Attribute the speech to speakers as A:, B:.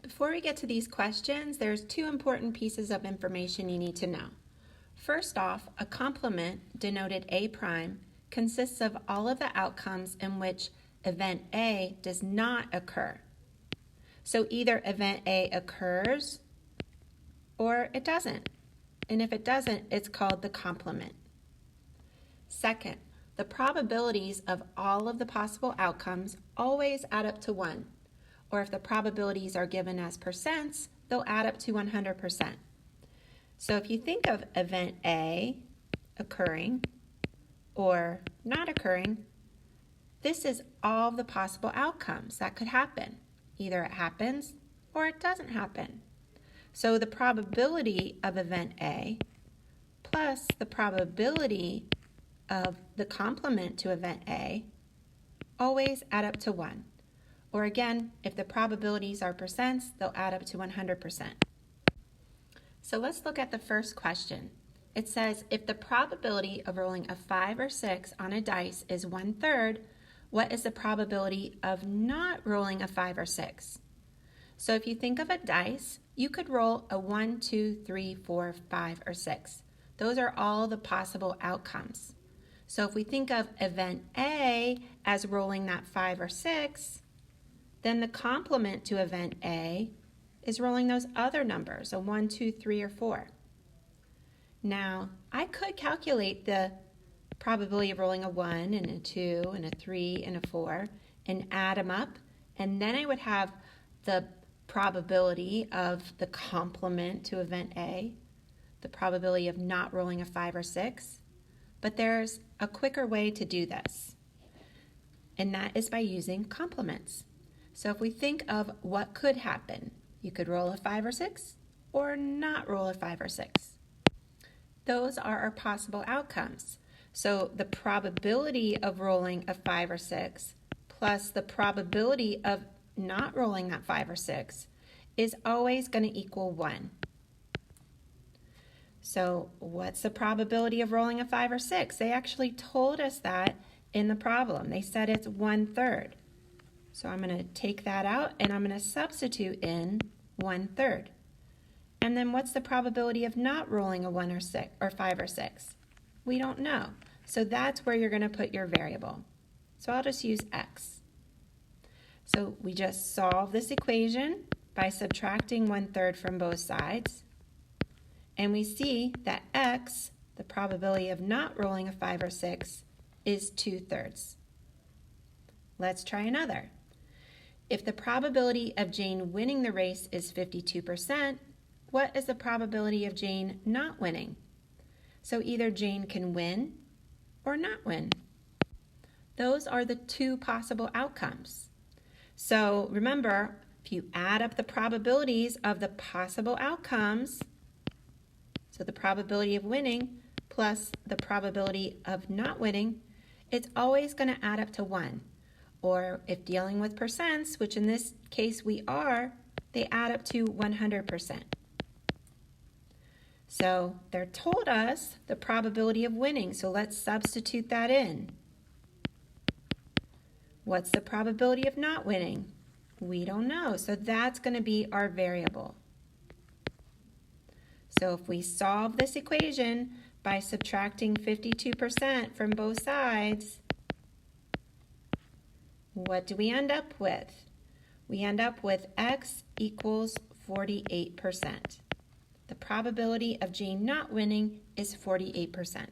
A: Before we get to these questions, there's two important pieces of information you need to know. First off, a complement, denoted A prime, consists of all of the outcomes in which event A does not occur. So either event A occurs or it doesn't. And if it doesn't, it's called the complement. Second, the probabilities of all of the possible outcomes always add up to 1. Or if the probabilities are given as percents, they'll add up to 100%. So if you think of event A occurring or not occurring, this is all the possible outcomes that could happen. Either it happens or it doesn't happen. So the probability of event A plus the probability of the complement to event A always add up to 1. Or again, if the probabilities are percents, they'll add up to 100%. So let's look at the first question. It says, if the probability of rolling a 5 or 6 on a dice is 1/3, what is the probability of not rolling a 5 or 6? So if you think of a dice, you could roll a 1, 2, 3, 4, 5, or 6. Those are all the possible outcomes. So if we think of event A as rolling that 5 or 6, then the complement to event A is rolling those other numbers, a 1, 2, 3, or 4. Now, I could calculate the probability of rolling a 1 and a 2 and a 3 and a 4 and add them up, and then I would have the probability of the complement to event A, the probability of not rolling a 5 or 6. But there's a quicker way to do this, and that is by using complements. So if we think of what could happen, you could roll a 5 or 6 or not roll a 5 or 6. Those are our possible outcomes. So the probability of rolling a 5 or 6 plus the probability of not rolling that 5 or 6 is always going to equal 1. So what's the probability of rolling a 5 or 6? They actually told us that in the problem. They said it's 1/3. So I'm going to take that out and I'm going to substitute in 1/3. And then what's the probability of not rolling a 1 or 6 or 5 or 6? We don't know. So that's where you're going to put your variable. So I'll just use x. So we just solve this equation by subtracting 1/3 from both sides. And we see that x, the probability of not rolling a 5 or 6, is 2/3. Let's try another. If the probability of Jane winning the race is 52%, what is the probability of Jane not winning? So either Jane can win or not win. Those are the two possible outcomes. So remember, if you add up the probabilities of the possible outcomes, so the probability of winning plus the probability of not winning, it's always going to add up to 1. Or if dealing with percents, which in this case we are, they add up to 100%. So they're told us the probability of winning, so let's substitute that in. What's the probability of not winning? We don't know, so that's going to be our variable. So if we solve this equation by subtracting 52% from both sides, what do we end up with? We end up with x equals 48%. The probability of Jane not winning is 48%.